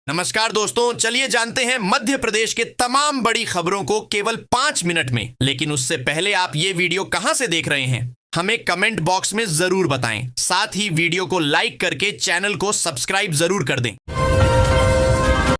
नमस्कार दोस्तों, चलिए जानते हैं मध्य प्रदेश के तमाम बड़ी खबरों को केवल 5 मिनट में। लेकिन उससे पहले आप ये वीडियो कहां से देख रहे हैं हमें कमेंट बॉक्स में जरूर बताएं। साथ ही वीडियो को लाइक करके चैनल को सब्सक्राइब जरूर कर दें।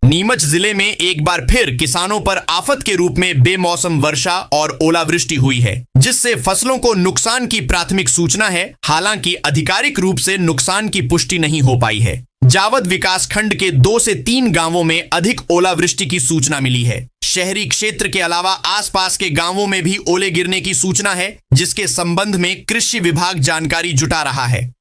नीमच जिले में एक बार फिर किसानों पर आफत के रूप में बेमौसम वर्षा और ओलावृष्टि हुई है, जिससे फसलों को नुकसान की प्राथमिक सूचना है। हालांकि आधिकारिक रूप से नुकसान की पुष्टि नहीं हो पाई है। जावद विकास खंड के 2 से 3 गांवों में अधिक ओलावृष्टि की सूचना मिली है। शहरी क्षेत्र के अलावा आसपास के गांवों में भी ओले गिरने की सूचना है, जिसके संबंध में कृषि विभाग जानकारी जुटा रहा है।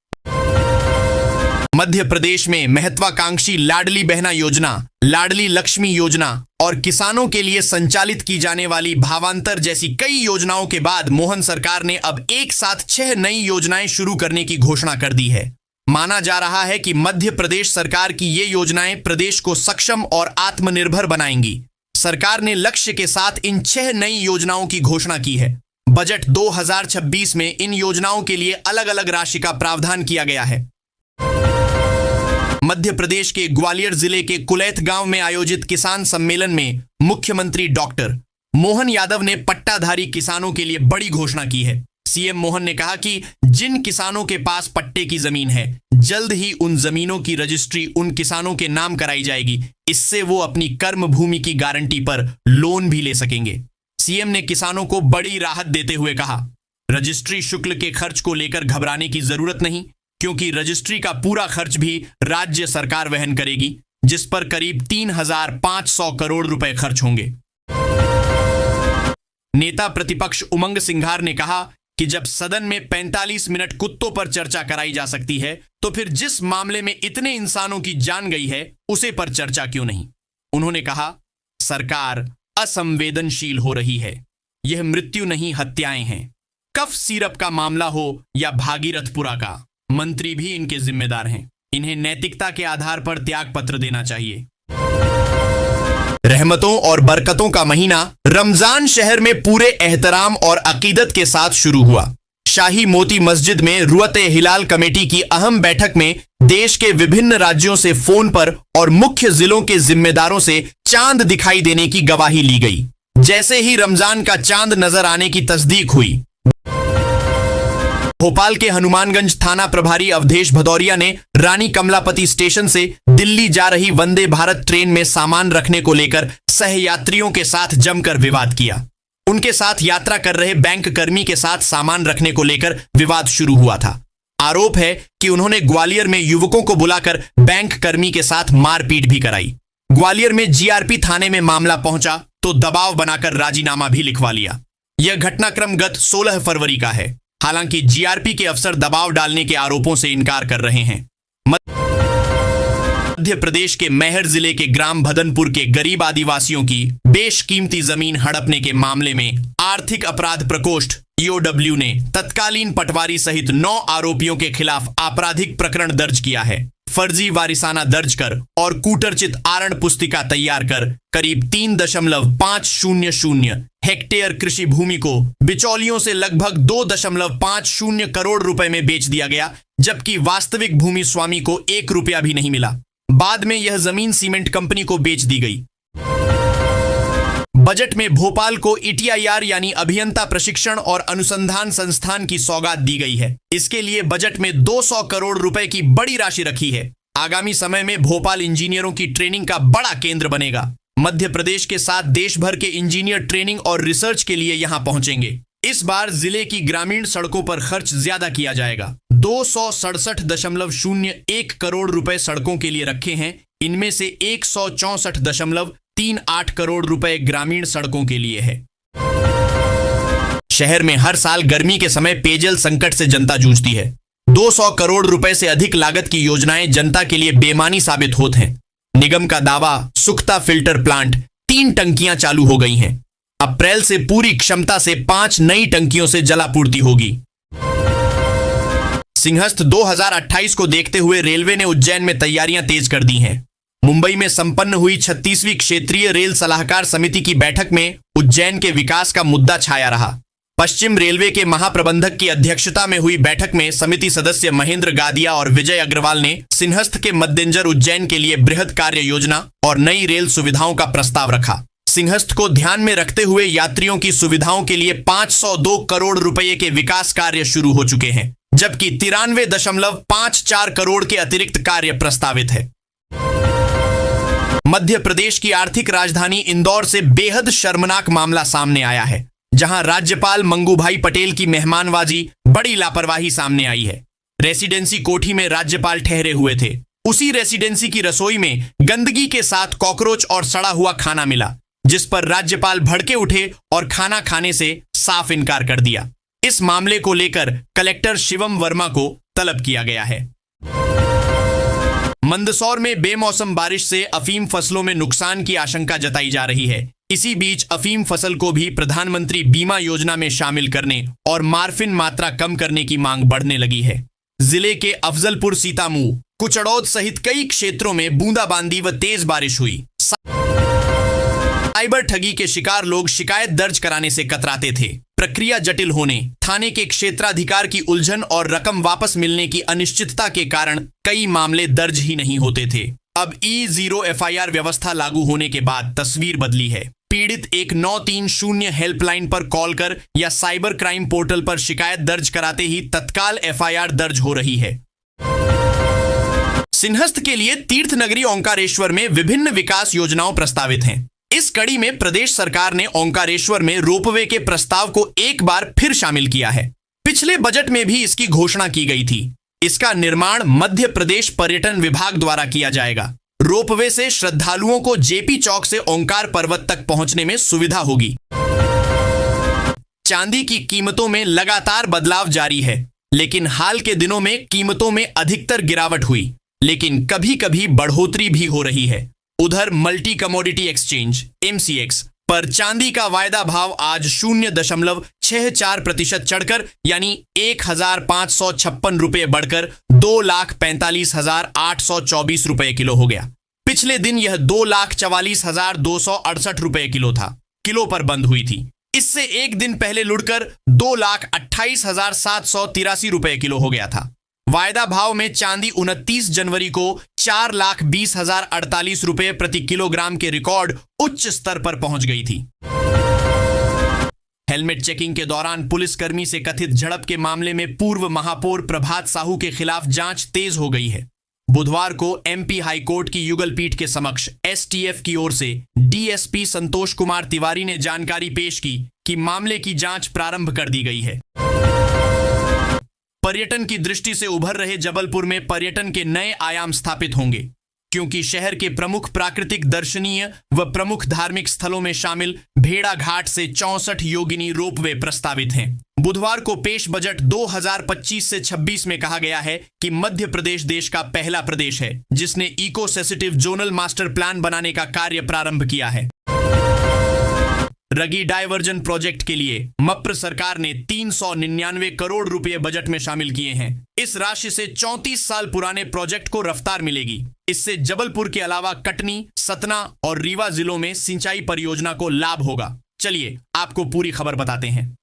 मध्य प्रदेश में महत्वाकांक्षी लाडली बहना योजना, लाडली लक्ष्मी योजना और किसानों के लिए संचालित की जाने वाली भावांतर जैसी कई योजनाओं के बाद मोहन सरकार ने अब एक साथ 6 नई योजनाएं शुरू करने की घोषणा कर दी है। माना जा रहा है कि मध्य प्रदेश सरकार की ये योजनाएं प्रदेश को सक्षम और आत्मनिर्भर बनाएंगी। सरकार ने लक्ष्य के साथ इन 6 नई योजनाओं की घोषणा की है। बजट 2026 में इन योजनाओं के लिए अलग अलग राशि का प्रावधान किया गया है। मध्य प्रदेश के ग्वालियर जिले के कुलैथ गांव में आयोजित किसान सम्मेलन में मुख्यमंत्री डॉक्टर मोहन यादव ने पट्टाधारी किसानों के लिए बड़ी घोषणा की है। सीएम मोहन ने कहा कि जिन किसानों के पास पट्टे की जमीन है, जल्द ही उन जमीनों की रजिस्ट्री उन किसानों के नाम कराई जाएगी। इससे वो अपनी कर्म भूमि की गारंटी पर लोन भी ले सकेंगे। सीएम ने किसानों को बड़ी राहत देते हुए कहा, रजिस्ट्री शुल्क के खर्च को लेकर घबराने की जरूरत नहीं, क्योंकि रजिस्ट्री का पूरा खर्च भी राज्य सरकार वहन करेगी, जिस पर करीब 3,500 करोड़ रुपए खर्च होंगे। नेता प्रतिपक्ष उमंग सिंघार ने कहा कि जब सदन में 45 मिनट कुत्तों पर चर्चा कराई जा सकती है, तो फिर जिस मामले में इतने इंसानों की जान गई है, उसे पर चर्चा क्यों नहीं। उन्होंने कहा, सरकार असंवेदनशील हो रही है। यह मृत्यु नहीं, हत्याएं हैं। कफ सिरप का मामला हो या भागीरथपुरा का, मंत्री भी इनके जिम्मेदार हैं। इन्हें नैतिकता के आधार पर त्याग पत्र देना चाहिए। रहमतों और बरकतों का महीना रमजान शहर में पूरे एहतराम और अकीदत के साथ शुरू हुआ। शाही मोती मस्जिद में रुअते हिलाल कमेटी की अहम बैठक में देश के विभिन्न राज्यों से फोन पर और मुख्य जिलों के जिम्मेदारों से चांद दिखाई देने की गवाही ली गई। जैसे ही रमजान का चांद नजर आने की तस्दीक हुई, भोपाल के हनुमानगंज थाना प्रभारी अवधेश भदौरिया ने रानी कमलापति स्टेशन से दिल्ली जा रही वंदे भारत ट्रेन में सामान रखने को लेकर सहयात्रियों के साथ जमकर विवाद किया। उनके साथ यात्रा कर रहे बैंक कर्मी के साथ सामान रखने को लेकर विवाद शुरू हुआ था। आरोप है कि उन्होंने ग्वालियर में युवकों को बुलाकर बैंक कर्मी के साथ मारपीट भी कराई। ग्वालियर में जीआरपी थाने में मामला पहुंचा तो दबाव बनाकर राजीनामा भी लिखवा लिया। यह घटनाक्रम गत 16 फरवरी का है। हालांकि जीआरपी के अफसर दबाव डालने के आरोपों से इनकार कर रहे हैं। मध्य प्रदेश के मैहर जिले के ग्राम भदनपुर के गरीब आदिवासियों की बेशकीमती जमीन हड़पने के मामले में आर्थिक अपराध प्रकोष्ठ ईओडब्ल्यू ने तत्कालीन पटवारी सहित 9 आरोपियों के खिलाफ आपराधिक प्रकरण दर्ज किया है। फर्जी वारिसाना दर्ज कर और कूटरचित आरण पुस्तिका तैयार कर करीब 3.500 हेक्टेयर कृषि भूमि को बिचौलियों से लगभग 2.50 करोड़ रुपए में बेच दिया गया, जबकि वास्तविक भूमि स्वामी को 1 रुपया भी नहीं मिला। बाद में यह जमीन सीमेंट कंपनी को बेच दी गई। बजट में भोपाल को ईटीआईआर यानी अभियंता प्रशिक्षण और अनुसंधान संस्थान की सौगात दी गई है। इसके लिए बजट में 200 करोड़ रुपए की बड़ी राशि रखी है। आगामी समय में भोपाल इंजीनियरों की ट्रेनिंग का बड़ा केंद्र बनेगा। मध्य प्रदेश के साथ देश भर के इंजीनियर ट्रेनिंग और रिसर्च के लिए यहां पहुंचेंगे। इस बार जिले की ग्रामीण सड़कों पर खर्च ज्यादा किया जाएगा। 267.01 करोड़ रुपए सड़कों के लिए रखे हैं। इनमें से 164.38 करोड़ रुपए ग्रामीण सड़कों के लिए है। शहर में हर साल गर्मी के समय पेयजल संकट से जनता जूझती है। 200 करोड़ रुपए से अधिक लागत की योजनाएं जनता के लिए बेमानी साबित होती हैं। निगम का दावा, सुख्ता फिल्टर प्लांट 3 टंकियां चालू हो गई हैं। अप्रैल से पूरी क्षमता से 5 नई टंकियों से जलापूर्ति होगी। सिंहस्थ 2028 को देखते हुए रेलवे ने उज्जैन में तैयारियां तेज कर दी हैं। मुंबई में संपन्न हुई 36वीं क्षेत्रीय रेल सलाहकार समिति की बैठक में उज्जैन के विकास का मुद्दा छाया रहा। पश्चिम रेलवे के महाप्रबंधक की अध्यक्षता में हुई बैठक में समिति सदस्य महेंद्र गादिया और विजय अग्रवाल ने सिंहस्थ के मद्देनजर उज्जैन के लिए बृहद कार्य योजना और नई रेल सुविधाओं का प्रस्ताव रखा। सिंहस्थ को ध्यान में रखते हुए यात्रियों की सुविधाओं के लिए 502 करोड़ रुपए के विकास कार्य शुरू हो चुके हैं, जबकि 93.54 करोड़ के अतिरिक्त कार्य प्रस्तावित है। मध्य प्रदेश की आर्थिक राजधानी इंदौर से बेहद शर्मनाक मामला सामने आया है, जहां राज्यपाल मंगूभाई पटेल की मेहमानबाजी बड़ी लापरवाही सामने आई है। रेसिडेंसी कोठी में राज्यपाल ठहरे हुए थे। उसी रेसिडेंसी की रसोई में गंदगी के साथ कॉकरोच और सड़ा हुआ खाना मिला, जिस पर राज्यपाल भड़के उठे और खाना खाने से साफ इनकार कर दिया। इस मामले को लेकर कलेक्टर शिवम वर्मा को तलब किया गया है। मंदसौर में बेमौसम बारिश से अफीम फसलों में नुकसान की आशंका जताई जा रही है। इसी बीच अफीम फसल को भी प्रधानमंत्री बीमा योजना में शामिल करने और मार्फिन मात्रा कम करने की मांग बढ़ने लगी है। जिले के अफजलपुर, सीतामऊ, कुचड़ौद सहित कई क्षेत्रों में बूंदाबांदी व तेज बारिश हुई। साइबर ठगी के शिकार लोग शिकायत दर्ज कराने से कतराते थे। प्रक्रिया जटिल होने, थाने के क्षेत्राधिकार की उलझन और रकम वापस मिलने की अनिश्चितता के कारण कई मामले दर्ज ही नहीं होते थे। अब E0 FIR व्यवस्था लागू होने के बाद तस्वीर बदली है। पीड़ित एक 930 हेल्पलाइन पर कॉल कर या साइबर क्राइम पोर्टल पर शिकायत दर्ज कराते ही तत्काल FIR दर्ज हो रही है। सिंहस्थ के लिए तीर्थ नगरी ओंकारेश्वर में विभिन्न विकास योजनाओं प्रस्तावित हैं। इस कड़ी में प्रदेश सरकार ने ओंकारेश्वर में रोपवे के प्रस्ताव को एक बार फिर शामिल किया है। पिछले बजट में भी इसकी घोषणा की गई थी। इसका निर्माण मध्य प्रदेश पर्यटन विभाग द्वारा किया जाएगा। रोपवे से श्रद्धालुओं को जेपी चौक से ओंकार पर्वत तक पहुंचने में सुविधा होगी। चांदी की कीमतों में लगातार बदलाव जारी है, लेकिन हाल के दिनों में कीमतों में अधिकतर गिरावट हुई, लेकिन कभी कभी बढ़ोतरी भी हो रही है। उधर मल्टी कमोडिटी एक्सचेंज MCX पर चांदी का वायदा भाव आज 0.64% चढ़कर यानी 1,556 रुपये बढ़कर 2,45,824 रुपये किलो हो गया। पिछले दिन यह 2,44,268 रुपये किलो था, किलो पर बंद हुई थी। इससे एक दिन पहले लुढ़कर 2,28,783 रुपये किलो हो गया था। वायदा भाव में चांदी 29 जनवरी को 4,20,048 रुपये प्रति किलोग्राम के रिकॉर्ड उच्च स्तर पर पहुंच गई थी। हेलमेट चेकिंग के दौरान पुलिसकर्मी से कथित झड़प के मामले में पूर्व महापौर प्रभात साहू के खिलाफ जांच तेज हो गई है। बुधवार को MP हाईकोर्ट की युगल पीठ के समक्ष STF की ओर से DSP संतोष कुमार तिवारी ने जानकारी पेश की कि मामले की जांच प्रारंभ कर दी गई है। पर्यटन की दृष्टि से उभर रहे जबलपुर में पर्यटन के नए आयाम स्थापित होंगे, क्योंकि शहर के प्रमुख प्राकृतिक, दर्शनीय व प्रमुख धार्मिक स्थलों में शामिल भेड़ा घाट से 64 योगिनी रोपवे प्रस्तावित हैं। बुधवार को पेश बजट 2025 से 26 में कहा गया है कि मध्य प्रदेश देश का पहला प्रदेश है जिसने eco sensitive zonal master plan बनाने का कार्य प्रारंभ किया है। रगी डायवर्जन प्रोजेक्ट के लिए मप्र सरकार ने 399 करोड़ रुपए बजट में शामिल किए हैं। इस राशि से 34 साल पुराने प्रोजेक्ट को रफ्तार मिलेगी। इससे जबलपुर के अलावा कटनी, सतना और रीवा जिलों में सिंचाई परियोजना को लाभ होगा। चलिए आपको पूरी खबर बताते हैं।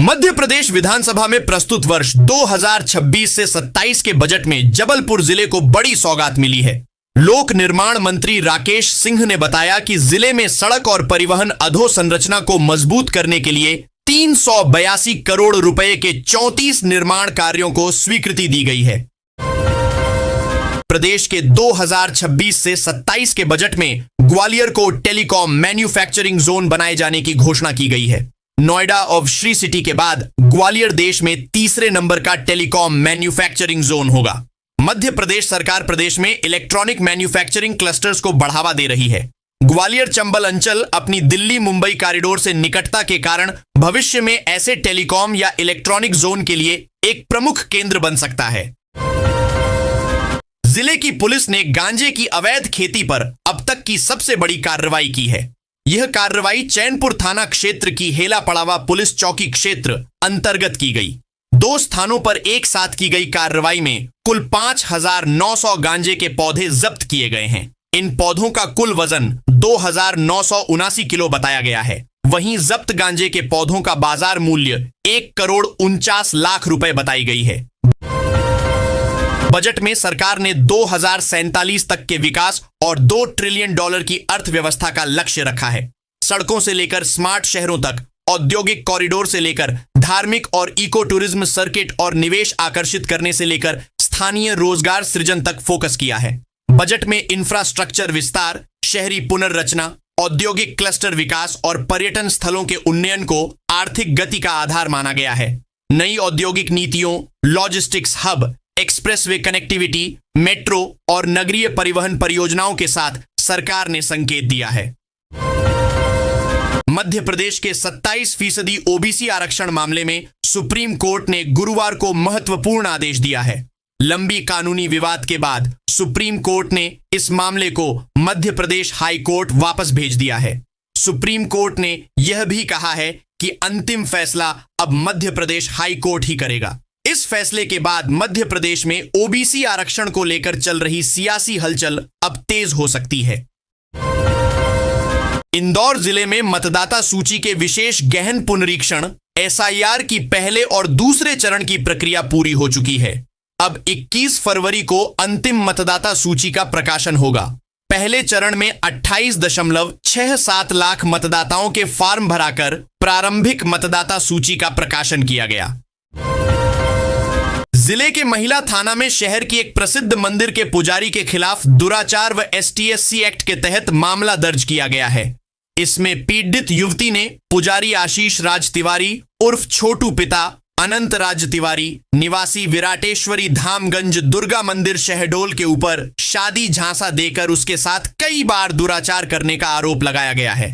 मध्य प्रदेश विधानसभा में प्रस्तुत वर्ष 2026 से 27 के बजट में जबलपुर जिले को बड़ी सौगात मिली है। लोक निर्माण मंत्री राकेश सिंह ने बताया कि जिले में सड़क और परिवहन अधोसंरचना को मजबूत करने के लिए 382 करोड़ रुपए के 34 निर्माण कार्यों को स्वीकृति दी गई है। प्रदेश के 2026 से 27 के बजट में ग्वालियर को टेलीकॉम मैन्युफैक्चरिंग जोन बनाए जाने की घोषणा की गई है। नोएडा और श्री सिटी के बाद ग्वालियर देश में तीसरे नंबर का टेलीकॉम मैन्युफैक्चरिंग जोन होगा। मध्य प्रदेश सरकार प्रदेश में इलेक्ट्रॉनिक मैन्युफैक्चरिंग क्लस्टर्स को बढ़ावा दे रही है। ग्वालियर चंबल अंचल अपनी दिल्ली मुंबई कॉरिडोर से निकटता के कारण भविष्य में ऐसे टेलीकॉम या इलेक्ट्रॉनिक जोन के लिए एक प्रमुख केंद्र बन सकता है। जिले की पुलिस ने गांजे की अवैध खेती पर अब तक की सबसे बड़ी कार्रवाई की है। यह कार्रवाई चैनपुर थाना क्षेत्र की हेला पड़ावा पुलिस चौकी क्षेत्र अंतर्गत की गई। 2 स्थानों पर एक साथ की गई कार्रवाई में कुल 5,900 गांजे के पौधे जब्त किए गए हैं। इन पौधों का कुल वजन 2,979 किलो बताया गया है। वहीं जब्त गांजे के पौधों का बाजार मूल्य 1,49,00,000 रुपए बताई गई है। बजट में सरकार ने 2047 तक के विकास और $2 ट्रिलियन की अर्थव्यवस्था का लक्ष्य रखा है। सड़कों से लेकर स्मार्ट शहरों तक, औद्योगिक कॉरिडोर से लेकर धार्मिक और इको टूरिज्म सर्किट और निवेश आकर्षित करने से लेकर स्थानीय रोजगार सृजन तक फोकस किया है। बजट में इंफ्रास्ट्रक्चर विस्तार, शहरी पुनर्रचना, औद्योगिक क्लस्टर विकास और पर्यटन स्थलों के उन्नयन को आर्थिक गति का आधार माना गया है। नई औद्योगिक नीतियों, logistics hub, expressway connectivity, metro और नगरीय परिवहन परियोजनाओं के साथ सरकार ने संकेत दिया है। मध्य प्रदेश के 27% ओबीसी आरक्षण मामले में सुप्रीम कोर्ट ने गुरुवार को महत्वपूर्ण आदेश दिया है। लंबी कानूनी विवाद के बाद सुप्रीम कोर्ट ने इस मामले को मध्य प्रदेश हाई कोर्ट वापस भेज दिया है। सुप्रीम कोर्ट ने यह भी कहा है कि अंतिम फैसला अब मध्य प्रदेश हाई कोर्ट ही करेगा। इस फैसले के बाद मध्य प्रदेश में ओबीसी आरक्षण को लेकर चल रही सियासी हलचल अब तेज हो सकती है। इंदौर जिले में मतदाता सूची के विशेष गहन पुनरीक्षण एसआईआर की पहले और दूसरे चरण की प्रक्रिया पूरी हो चुकी है। अब 21 फरवरी को अंतिम मतदाता सूची का प्रकाशन होगा। पहले चरण में 28.67 लाख मतदाताओं के फॉर्म भराकर प्रारंभिक मतदाता सूची का प्रकाशन किया गया। जिले के महिला थाना में शहर की एक प्रसिद्ध मंदिर के पुजारी के खिलाफ दुराचार व STSC एक्ट के तहत मामला दर्ज किया गया है। इसमें पीड़ित युवती ने पुजारी आशीष राज तिवारी उर्फ छोटू पिता अनंत राज तिवारी निवासी विराटेश्वरी धामगंज दुर्गा मंदिर शहडोल के ऊपर शादी झांसा देकर उसके साथ कई बार दुराचार करने का आरोप लगाया गया है।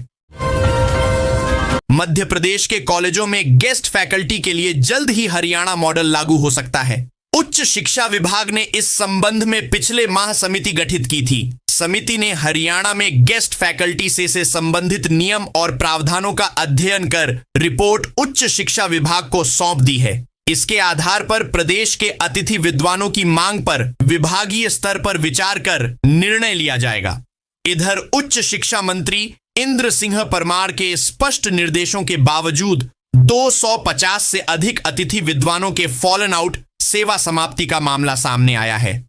मध्य प्रदेश के कॉलेजों में गेस्ट फैकल्टी के लिए जल्द ही हरियाणा मॉडल लागू हो सकता है। उच्च शिक्षा विभाग ने इस संबंध में पिछले माह समिति गठित की थी। समिति ने हरियाणा में गेस्ट फैकल्टी से संबंधित नियम और प्रावधानों का अध्ययन कर रिपोर्ट उच्च शिक्षा विभाग को सौंप दी है। इसके आधार पर प्रदेश के अतिथि विद्वानों की मांग पर विभागीय स्तर पर विचार कर निर्णय लिया जाएगा। इधर उच्च शिक्षा मंत्री इंद्र सिंह परमार के स्पष्ट निर्देशों के बावजूद 250 से अधिक अतिथि विद्वानों के फॉलन आउट सेवा समाप्ति का मामला सामने आया है।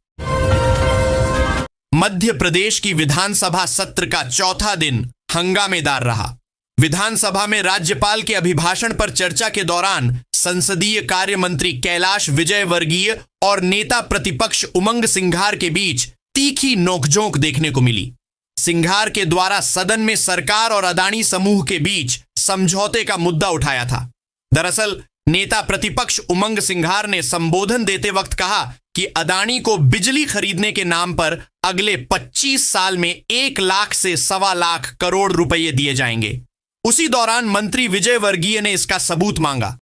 मध्य प्रदेश की विधानसभा सत्र का चौथा दिन हंगामेदार रहा। विधानसभा में राज्यपाल के अभिभाषण पर चर्चा के दौरान संसदीय कार्य मंत्री कैलाश विजयवर्गीय और नेता प्रतिपक्ष उमंग सिंघार के बीच तीखी नोकझोंक देखने को मिली। सिंघार के द्वारा सदन में सरकार और अदानी समूह के बीच समझौते का मुद्दा उठाया था। दरअसल नेता प्रतिपक्ष उमंग सिंघार ने संबोधन देते वक्त कहा कि अदानी को बिजली खरीदने के नाम पर अगले 25 साल में 1 लाख से 1.25 लाख करोड़ रुपए दिए जाएंगे। उसी दौरान मंत्री विजयवर्गीय ने इसका सबूत मांगा।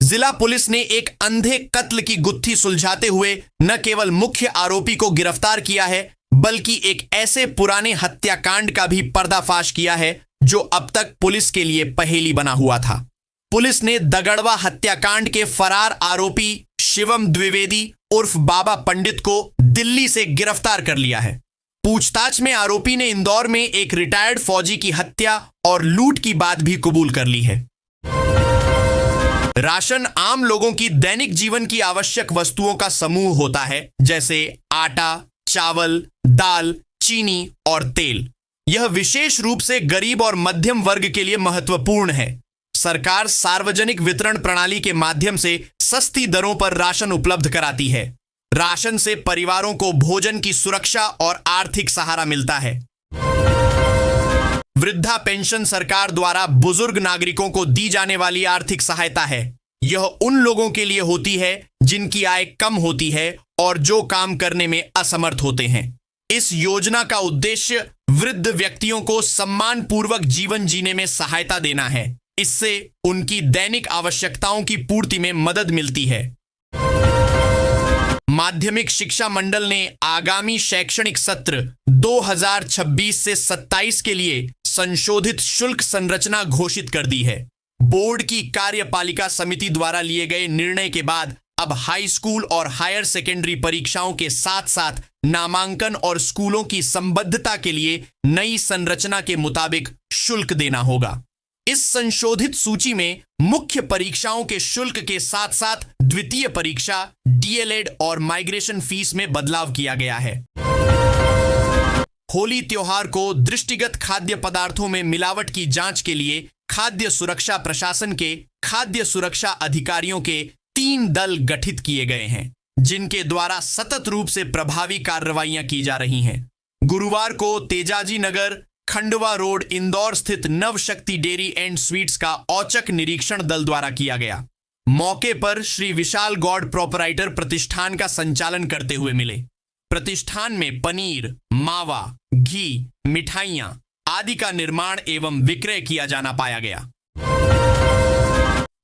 जिला पुलिस ने एक अंधे कत्ल की गुत्थी सुलझाते हुए न केवल मुख्य आरोपी को गिरफ्तार किया है, बल्कि एक ऐसे पुराने हत्याकांड का भी पर्दाफाश किया है जो अब तक पुलिस के लिए पहेली बना हुआ था। पुलिस ने दगड़वा हत्याकांड के फरार आरोपी शिवम द्विवेदी उर्फ बाबा पंडित को दिल्ली से गिरफ्तार कर लिया है। पूछताछ में आरोपी ने इंदौर में एक रिटायर्ड फौजी की हत्या और लूट की बात भी कबूल कर ली है। राशन आम लोगों की दैनिक जीवन की आवश्यक वस्तुओं का समूह होता है, जैसे आटा, चावल, दाल, चीनी और तेल। यह विशेष रूप से गरीब और मध्यम वर्ग के लिए महत्वपूर्ण है। सरकार सार्वजनिक वितरण प्रणाली के माध्यम से सस्ती दरों पर राशन उपलब्ध कराती है। राशन से परिवारों को भोजन की सुरक्षा और आर्थिक सहारा मिलता है। वृद्धा पेंशन सरकार द्वारा बुजुर्ग नागरिकों को दी जाने वाली आर्थिक सहायता है। यह उन लोगों के लिए होती है जिनकी आय कम होती है और जो काम करने में असमर्थ होते हैं। इस योजना का उद्देश्य वृद्ध व्यक्तियों को सम्मानपूर्वक जीवन जीने में सहायता देना है। इससे उनकी दैनिक आवश्यकताओं की पूर्ति में मदद मिलती है। माध्यमिक शिक्षा मंडल ने आगामी शैक्षणिक सत्र 2026 से 27 के लिए संशोधित शुल्क संरचना घोषित कर दी है। बोर्ड की कार्यपालिका समिति द्वारा लिए गए निर्णय के बाद अब हाई स्कूल और हायर सेकेंडरी परीक्षाओं के साथ साथ नामांकन और स्कूलों की संबद्धता के लिए नई संरचना के मुताबिक शुल्क देना होगा। इस संशोधित सूची में मुख्य परीक्षाओं के शुल्क के साथ साथ द्वितीय परीक्षा, डीएलएड और माइग्रेशन फीस में बदलाव किया गया है। होली त्योहार को दृष्टिगत खाद्य पदार्थों में मिलावट की जांच के लिए खाद्य सुरक्षा प्रशासन के खाद्य सुरक्षा अधिकारियों के 3 दल गठित किए गए हैं, जिनके द्वारा सतत रूप से प्रभावी कार्रवाइयां की जा रही हैं। गुरुवार को तेजाजी नगर, खंडवा रोड, इंदौर स्थित नवशक्ति डेयरी एंड स्वीट्स का औचक निरीक्षण दल द्वारा किया गया। मौके पर श्री विशाल गौड़ प्रोपराइटर प्रतिष्ठान का संचालन करते हुए मिले। प्रतिष्ठान में पनीर, मावा, घी, मिठाइयां आदि का निर्माण एवं विक्रय किया जाना पाया गया।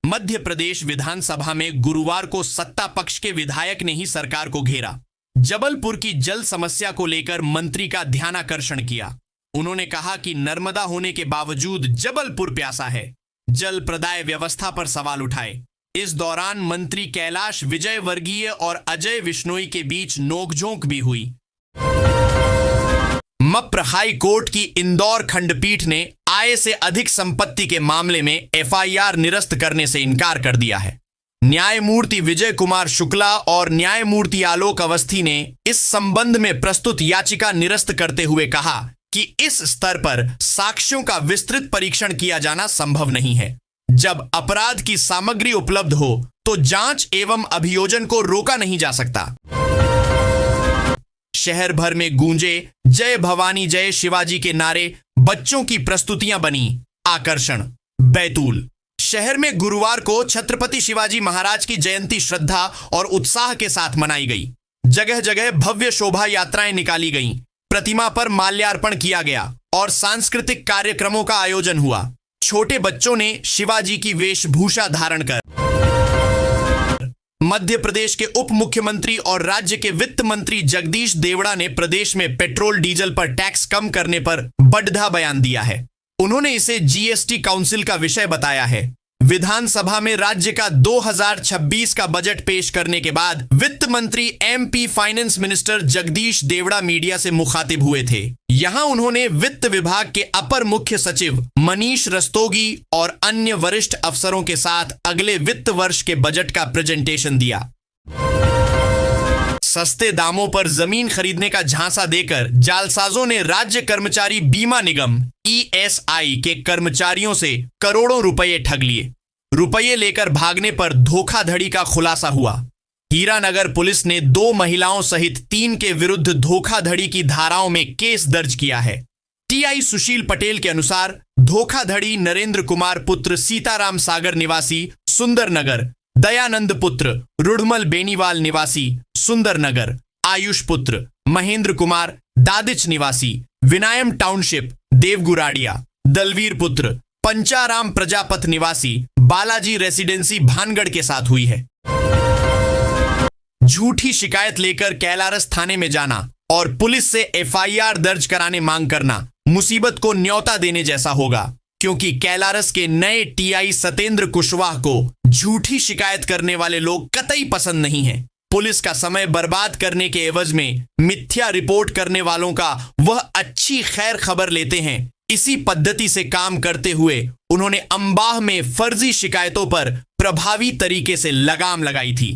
मध्य प्रदेश विधानसभा में गुरुवार को सत्ता पक्ष के विधायक ने ही सरकार को घेरा। जबलपुर की जल समस्या को लेकर मंत्री का ध्यानाकर्षण किया। उन्होंने कहा कि नर्मदा होने के बावजूद जबलपुर प्यासा है। जल प्रदाय व्यवस्था पर सवाल उठाए। इस दौरान मंत्री कैलाश विजयवर्गीय और अजय विश्नोई के बीच नोकझोंक भी हुई। मप्र हाई कोर्ट की इंदौर खंडपीठ ने आय से अधिक संपत्ति के मामले में एफआईआर निरस्त करने से इनकार कर दिया है। न्यायमूर्ति विजय कुमार शुक्ला और न्यायमूर्ति आलोक अवस्थी ने इस संबंध में प्रस्तुत याचिका निरस्त करते हुए कहा कि इस स्तर पर साक्ष्यों का विस्तृत परीक्षण किया जाना संभव नहीं है। जब अपराध की सामग्री उपलब्ध हो तो जांच एवं अभियोजन को रोका नहीं जा सकता। शहर भर में गूंजे जय भवानी जय शिवाजी के नारे, बच्चों की प्रस्तुतियां बनी आकर्षण। बैतूल शहर में गुरुवार को छत्रपति शिवाजी महाराज की जयंती श्रद्धा और उत्साह के साथ मनाई गई। जगह जगह भव्य शोभा यात्राएं निकाली गईं, प्रतिमा पर माल्यार्पण किया गया और सांस्कृतिक कार्यक्रमों का आयोजन हुआ। छोटे बच्चों ने शिवाजी की वेशभूषा धारण कर मध्य प्रदेश के उप मुख्यमंत्री और राज्य के वित्त मंत्री जगदीश देवड़ा ने प्रदेश में पेट्रोल डीजल पर टैक्स कम करने पर बढ़ा बयान दिया है। उन्होंने इसे जीएसटी काउंसिल का विषय बताया है। विधानसभा में राज्य का 2026 का बजट पेश करने के बाद वित्त मंत्री MP finance minister Jagdish Devda media से मुखातिब हुए थे। यहां उन्होंने वित्त विभाग के अपर मुख्य सचिव मनीष रस्तोगी और अन्य वरिष्ठ अफसरों के साथ अगले वित्त वर्ष के बजट का प्रेजेंटेशन दिया। सस्ते दामों पर जमीन खरीदने का झांसा देकर जालसाजों ने राज्य कर्मचारी बीमा निगम ईएसआई के कर्मचारियों से करोड़ों रुपए ठग लिए। रुपये लेकर भागने पर धोखाधड़ी का खुलासा हुआ। हीरानगर पुलिस ने 2 महिलाओं सहित 3 के विरुद्ध धोखाधड़ी की धाराओं में केस दर्ज किया है। टीआई सुशील पटेल के अनुसार धोखाधड़ी नरेंद्र कुमार पुत्र सीताराम सागर निवासी सुंदरनगर, दयानंद पुत्र रुढ़मल बेनीवाल निवासी सुंदरनगर, आयुष पुत्र महेंद्र कुमार दादिच निवासी विनायम टाउनशिप देवगुराड़िया, दलवीर पुत्र पंचाराम प्रजापत निवासी बालाजी रेसिडेंसी भानगढ़ के साथ हुई है। झूठी शिकायत लेकर कैलारस थाने में जाना और पुलिस से एफआईआर दर्ज कराने मांग करना मुसीबत को न्योता देने जैसा होगा, क्योंकि कैलारस के नए टीआई सतेंद्र कुशवाहा को झूठी शिकायत करने वाले लोग कतई पसंद नहीं हैं। पुलिस का समय बर्बाद करने के एवज में मिथ्या रिपोर्ट करने वालों का वह अच्छी खैर खबर लेते हैं। इसी पद्धति से काम करते हुए उन्होंने अंबाह में फर्जी शिकायतों पर प्रभावी तरीके से लगाम लगाई थी।